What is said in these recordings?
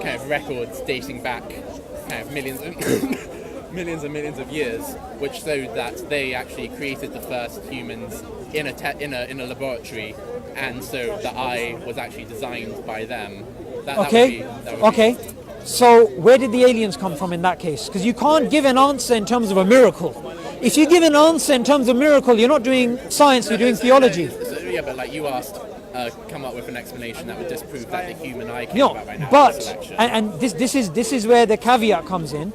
kind of records dating back kind of millions and millions of years, which showed that they actually created the first humans in a laboratory, and so the eye was actually designed by them. That would be. So where did the aliens come from in that case? Because you can't give an answer in terms of a miracle. If you give an answer in terms of miracle, you're not doing science, you're doing theology. Yeah, but like you asked, come up with an explanation that would disprove that the human eye came about by natural but selection. and this is where the caveat comes in.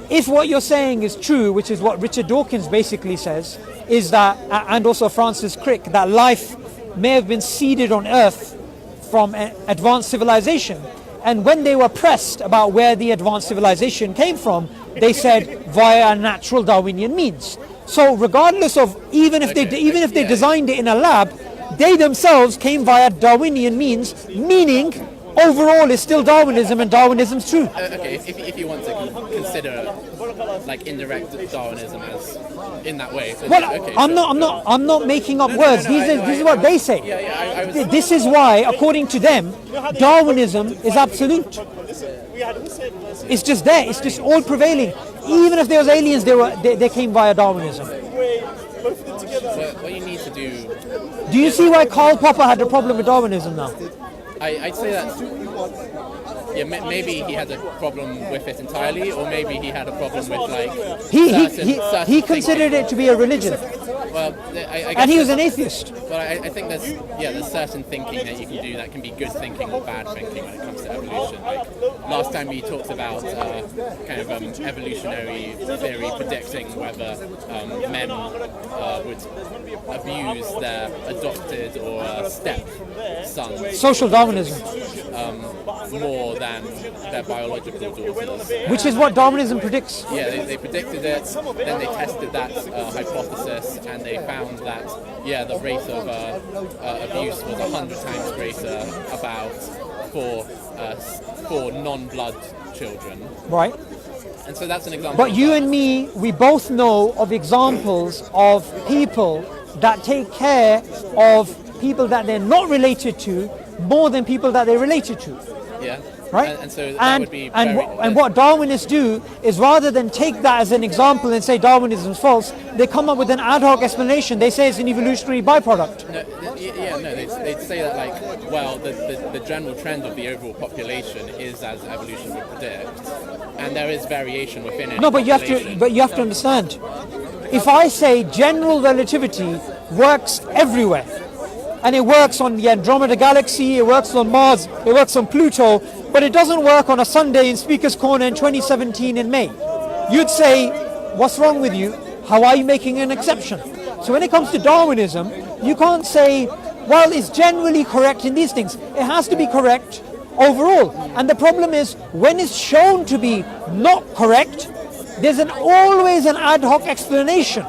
If what you're saying is true, which is what Richard Dawkins basically says, is that, and also Francis Crick, that life may have been seeded on Earth from advanced civilization. And when they were pressed about where the advanced civilization came from, they said via natural Darwinian means. So regardless of even if they designed it in a lab, they themselves came via Darwinian means, meaning overall it's still Darwinism and Darwinism's true. If you want to consider like indirect Darwinism as in that way. I'm not making up words. This is what they say. This is why, according to them, Darwinism is absolute. It's just there. It's just all prevailing. Even if there was aliens, they came via Darwinism. What you need to do. Do you see why Karl Popper had a problem with Darwinism now? I'd say that maybe he had a problem with it entirely, or maybe he had a problem with like he considered it to be a religion. Well, and he was an atheist. But I think there's certain thinking that you can do that can be good thinking or bad thinking when it comes to evolution. Like last time we talked about kind of evolutionary theory predicting whether men would abuse their adopted or step sons. Social Darwinism. More than their biological daughters. Which is what Darwinism predicts. Yeah, they predicted it, then they tested that hypothesis, and they found that, the rate of abuse was 100 times greater for non-blood children. Right. And so that's an example. But you and me, we both know of examples of people that take care of people that they're not related to more than people that they're related to. Yeah. Right? And so that would be and what Darwinists do is, rather than take that as an example and say Darwinism is false, they come up with an ad hoc explanation. They say it's an evolutionary byproduct. They'd say that like, well, the general trend of the overall population is as evolution would predict, and there is variation within it. No, but you have to understand. If I say general relativity works everywhere, and it works on the Andromeda Galaxy, it works on Mars, it works on Pluto, but it doesn't work on a Sunday in Speaker's Corner in 2017 in May, you'd say, what's wrong with you? How are you making an exception? So when it comes to Darwinism, you can't say, well, it's generally correct in these things. It has to be correct overall. And the problem is, when it's shown to be not correct, there's always an ad hoc explanation,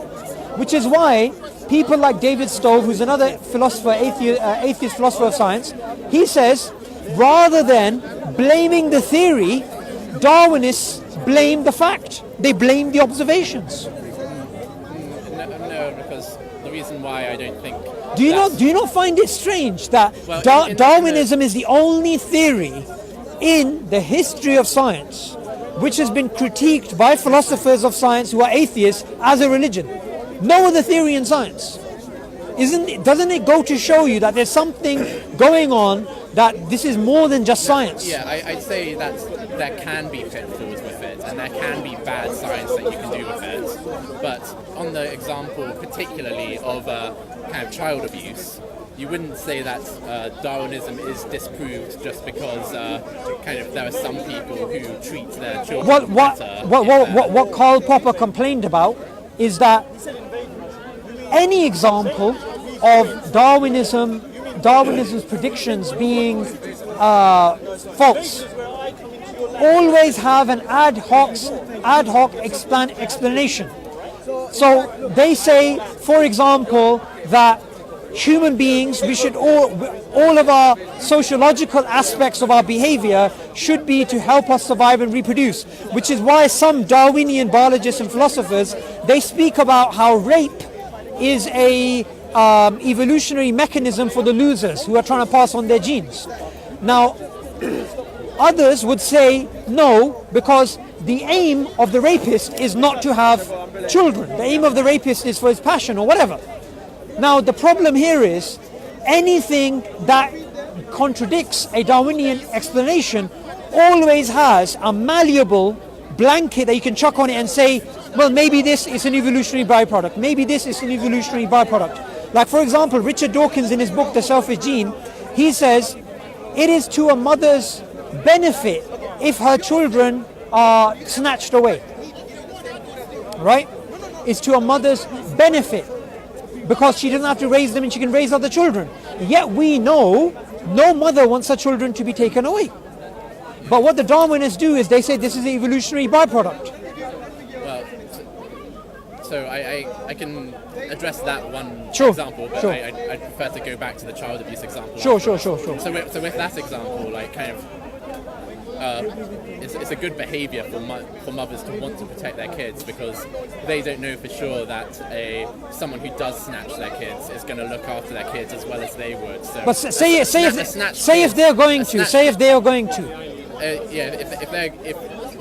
which is why people like David Stove, who's another philosopher, atheist philosopher of science, he says, rather than blaming the theory, Darwinists blame the fact. They blame the observations. No, because the reason why I don't think... Do you not find it strange that Darwinism is the only theory in the history of science which has been critiqued by philosophers of science who are atheists as a religion? No other theory in science. Doesn't it go to show you that there's something going on, that this is more than just science? Yeah, I'd say that there can be pitfalls with it, and there can be bad science that you can do with it. But on the example particularly of kind of child abuse, you wouldn't say that Darwinism is disproved just because kind of there are some people who treat their children better. What Karl Popper complained about is that any example of Darwinism's predictions being false always have an ad hoc explanation. So they say, for example, that human beings, we should all of our sociological aspects of our behavior should be to help us survive and reproduce, which is why some Darwinian biologists and philosophers, they speak about how rape is a evolutionary mechanism for the losers who are trying to pass on their genes. Now, Others would say no, because the aim of the rapist is not to have children. The aim of the rapist is for his passion or whatever. Now, the problem here is anything that contradicts a Darwinian explanation always has a malleable blanket that you can chuck on it and say, well, maybe this is an evolutionary byproduct. Maybe this is an evolutionary byproduct. Like, for example, Richard Dawkins in his book, The Selfish Gene, he says, it is to a mother's benefit if her children are snatched away. Right? It's to a mother's benefit because she doesn't have to raise them and she can raise other children. Yet we know no mother wants her children to be taken away. But what the Darwinists do is they say this is an evolutionary byproduct. Well, so I can address that one example, but I prefer to go back to the child abuse example. Sure. So with that example, like kind of, it's a good behaviour for mothers to want to protect their kids because they don't know for sure that someone who does snatch their kids is going to look after their kids as well as they would. So, but say if they are going to.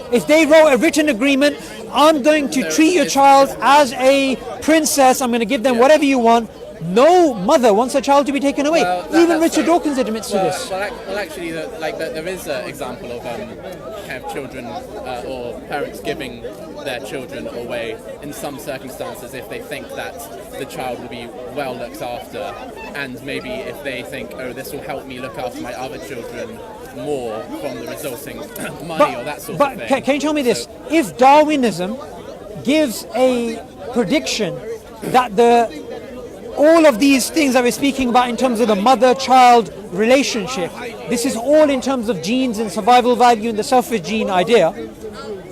If they wrote a written agreement, I'm going to treat your child as a princess, I'm going to give them whatever you want. No mother wants her child to be taken away. Even Richard Dawkins admits to this. Well, actually, there is an example of kind of children or parents giving their children away in some circumstances if they think that the child will be well looked after, and maybe if they think, oh, this will help me look after my other children more from the resulting money or that sort of thing. But can you tell me this? If Darwinism gives a prediction that all of these things that we're speaking about in terms of the mother-child relationship, this is all in terms of genes and survival value and the selfish gene idea,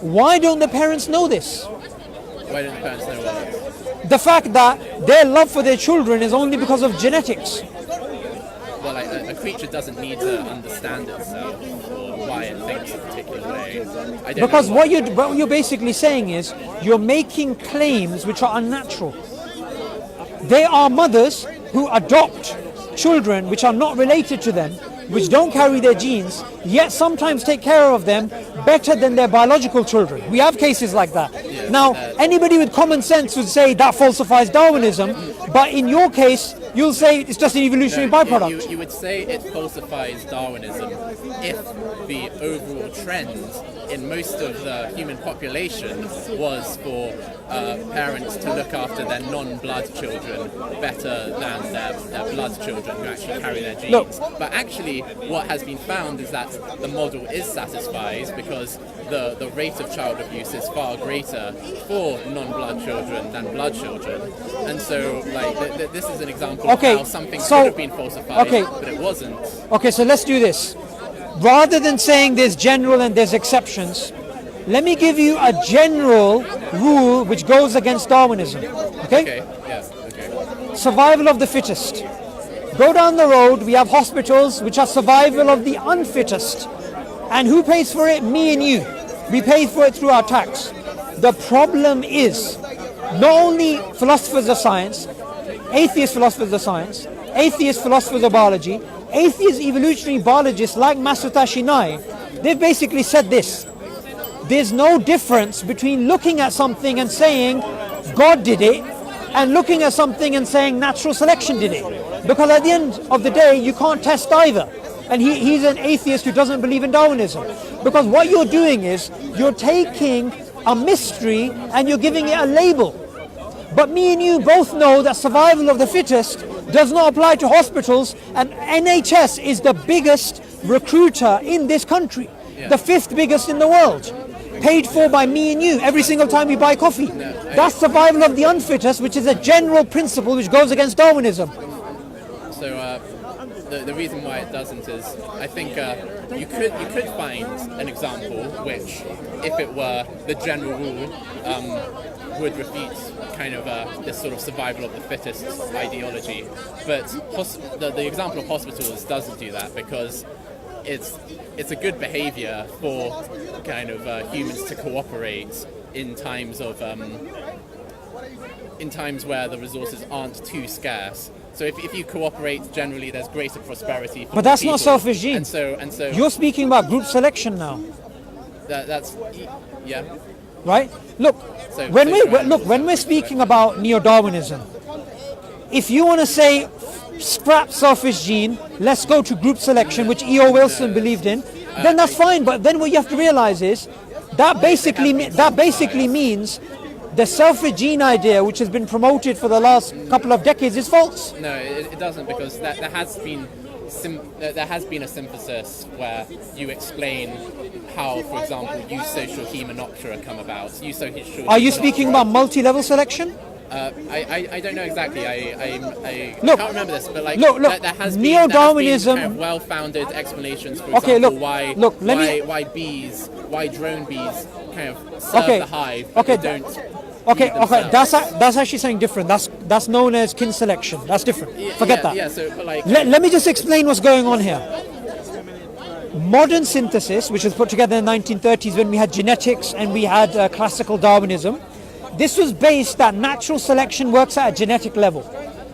why don't the parents know this? Why don't the parents know what? The fact that their love for their children is only because of genetics. Well, a creature doesn't need to understand itself or why it thinks a particular way. Because what you're basically saying is you're making claims which are unnatural. There are mothers who adopt children which are not related to them, which don't carry their genes, yet sometimes take care of them better than their biological children. We have cases like that. Yeah, now, anybody with common sense would say that falsifies Darwinism, but in your case, you'll say it's just an evolutionary byproduct. You would say it falsifies Darwinism if the overall trend in most of the human population was for parents to look after their non-blood children better than their blood children who actually carry their genes. Look, but actually, what has been found is that the model is satisfied because the rate of child abuse is far greater for non-blood children than blood children. And so, like, this is an example of how something could have been falsified, but it wasn't. Okay, so let's do this. Rather than saying there's general and there's exceptions, let me give you a general rule which goes against Darwinism. Okay? Okay. Survival of the fittest. Go down the road, we have hospitals which are survival of the unfittest. And who pays for it? Me and you. We pay for it through our tax. The problem is, not only philosophers of science, atheist philosophers of science, atheist philosophers of biology, atheist evolutionary biologists like Masutashi Nai, they've basically said this. There's no difference between looking at something and saying God did it and looking at something and saying natural selection did it. Because at the end of the day, you can't test either. And he's an atheist who doesn't believe in Darwinism. Because what you're doing is, you're taking a mystery and you're giving it a label. But me and you both know that survival of the fittest does not apply to hospitals, and NHS is the biggest recruiter in this country. The 5th biggest in the world. Paid for by me and you every single time we buy coffee. That's survival of the unfittest, which is a general principle which goes against Darwinism. So the reason why it doesn't is, I think you could find an example which, if it were the general rule, would refute kind of this sort of survival of the fittest ideology. But the example of hospitals doesn't do that, because it's a good behaviour for kind of humans to cooperate in times of in times where the resources aren't too scarce. So if you cooperate, generally there's greater prosperity for But that's people. not selfish gene. And so You're speaking about group selection now, that's yeah. right? Look, So- when so we you're look when we're speaking about neo-Darwinism, if you want to say scrap selfish gene, let's go to group selection, which E.O. Wilson believed in, then that's fine. But then what you have to realize is that basically means the selfish gene idea, which has been promoted for the last couple of decades, is false. No, it doesn't, because there has been a synthesis where you explain how, for example, eusocial Hymenoptera come about. Are you speaking about multi-level selection? I don't know exactly. I Look, can't remember this, but like look, there has neo-Darwinism- been kind of well-founded explanations. For Okay, example, look, let me- why drone bees kind of serve the hive, but okay, they don't. Okay, feed okay, themselves. that's actually something different. That's known as kin selection. That's different. Forget that. Yeah, so but like Let me just explain what's going on here. Modern synthesis, which was put together in the 1930s when we had genetics and we had classical Darwinism, this was based that natural selection works at a genetic level,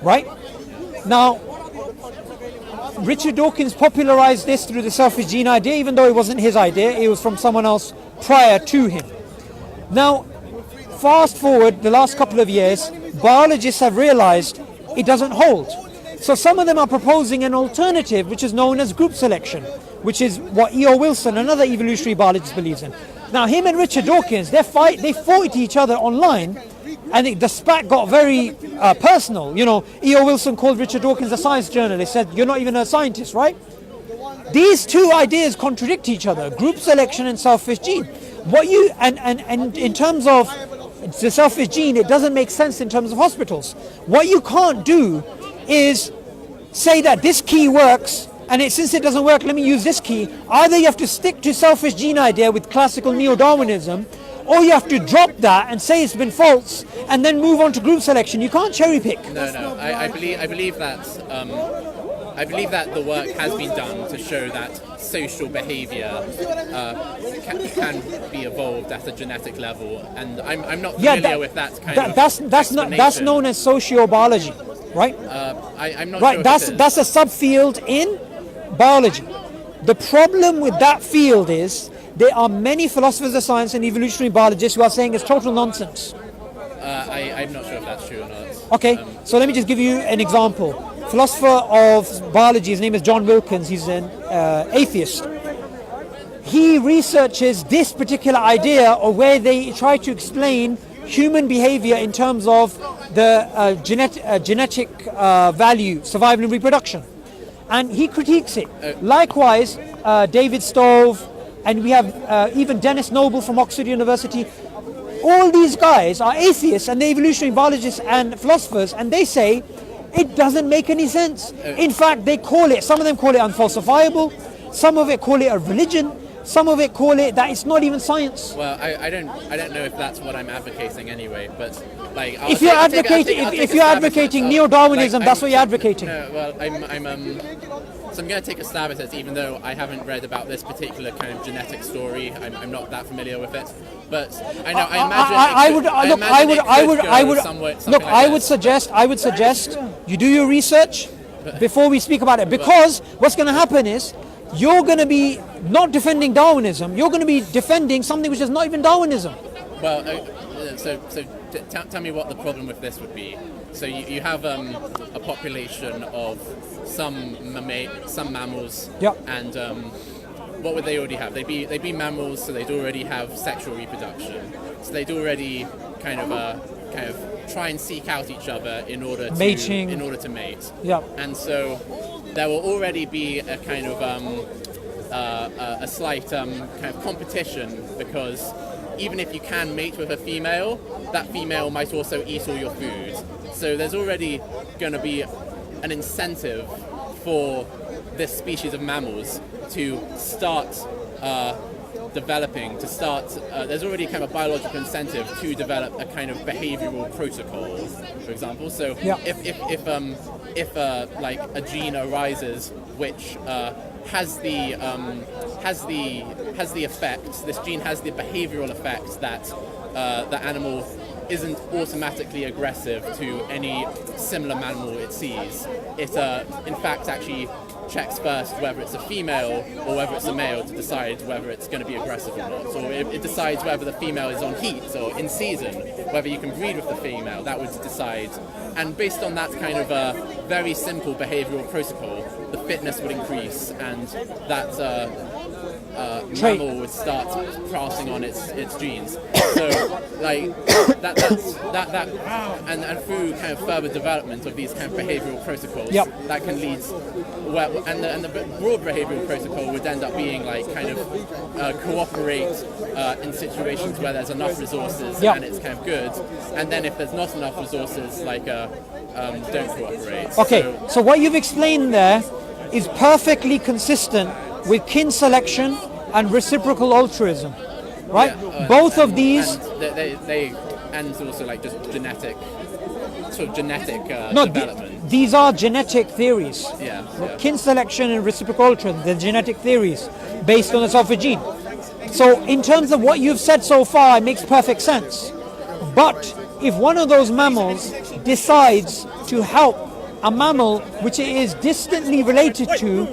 right? Now, Richard Dawkins popularized this through the selfish gene idea, even though it wasn't his idea, it was from someone else prior to him. Now, fast forward the last couple of years, biologists have realized it doesn't hold. So some of them are proposing an alternative, which is known as group selection, which is what E.O. Wilson, another evolutionary biologist, believes in. Now, him and Richard Dawkins, they fought each other online, and the spat got very personal. You know, E.O. Wilson called Richard Dawkins a science journalist, said, "You're not even a scientist, right?" These two ideas contradict each other: group selection and selfish gene. And in terms of the selfish gene, it doesn't make sense in terms of hospitals. What you can't do is say that this key works, and since it doesn't work, let me use this key. Either you have to stick to selfish gene idea with classical neo-Darwinism, or you have to drop that and say it's been false, and then move on to group selection. You can't cherry pick. No. I believe that the work has been done to show that social behaviour can be evolved at a genetic level, and I'm not familiar with that kind of that's known as sociobiology, right? I'm not Right. sure. That's a subfield in biology. The problem with that field is there are many philosophers of science and evolutionary biologists who are saying it's total nonsense. I'm not sure if that's true or not. Okay, so let me just give you an example. Philosopher of biology, his name is John Wilkins, he's an atheist. He researches this particular idea of where they try to explain human behavior in terms of the genetic value, survival and reproduction. And he critiques it. Likewise, David Stove, and we have even Dennis Noble from Oxford University. All these guys are atheists and they're evolutionary biologists and philosophers, and they say it doesn't make any sense. In fact, some of them call it unfalsifiable, some of it call it a religion, some of it call it that it's not even science. Well, I don't know if that's what I'm advocating anyway, but like If you're advocating neo-Darwinism, that's what you're advocating. No, well, I'm going to take a stab at it, even though I haven't read about this particular kind of genetic story. I'm not that familiar with it, but I know. I would suggest you do your research before we speak about it, because what's going to happen is you're going to be not defending Darwinism. You're going to be defending something which is not even Darwinism. Well, tell me what the problem with this would be. So you have a population of some mammals, yeah. And what would they already have? They'd be mammals, so they'd already have sexual reproduction. So they'd already kind of try and seek out each other in order to mate. Yeah. And so there will already be a kind of a slight kind of competition, because even if you can mate with a female, that female might also eat all your food. So there's already going to be an incentive for this species of mammals to start developing. There's already kind of a biological incentive to develop a kind of behavioral protocol, for example. So yeah. if like a gene arises which has the effect, this gene has the behavioral effect that the animal isn't automatically aggressive to any similar mammal it sees. It, in fact, actually checks first whether it's a female or whether it's a male to decide whether it's going to be aggressive or not. So it decides whether the female is on heat or in season, whether you can breed with the female. That would decide. And based on that kind of very simple behavioral protocol, the fitness would increase, and that mammal would start passing on its genes. So like that and through kind of further development of these kind of behavioral protocols, that can lead and the broad behavioral protocol would end up being like kind of cooperate in situations where there's enough resources and it's kind of good, and then if there's not enough resources, like don't cooperate. Okay, so what you've explained there is perfectly consistent with kin selection and reciprocal altruism, right? Both of these, and also like just genetic no, development. These are genetic theories. Yeah. Kin selection and reciprocal altruism, they're genetic theories based on the alpha gene. So in terms of what you've said so far, it makes perfect sense. But if one of those mammals decides to help a mammal which it is distantly related to,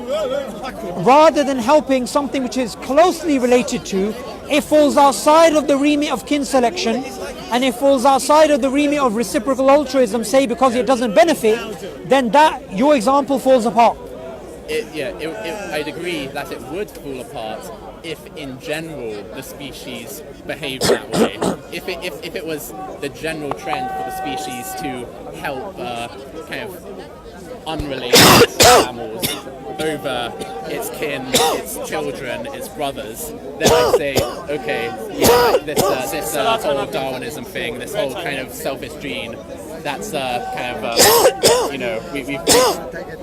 rather than helping something which is closely related to, it falls outside of the remit of kin selection, and it falls outside of the remit of reciprocal altruism, say because it doesn't benefit, then that, your example falls apart. I'd agree that it would fall apart if in general the species behaved that way. If it was the general trend for the species to help kind of unrelated mammals over its kin, its children, its brothers, then I'd say, okay, this whole Darwinism thing, this whole kind of selfish gene, that's kind of,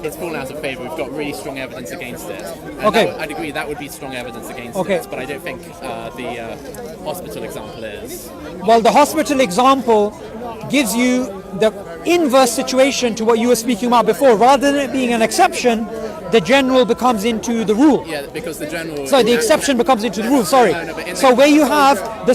it's fallen out of favour. We've got really strong evidence against it. And I'd agree that would be strong evidence against it, but I don't think the hospital example is. Well, the hospital example gives you the inverse situation to what you were speaking about before. Rather than it being an exception, the general becomes into the rule. Yeah, because the general... So the exception becomes into the rule, sorry. So where you have the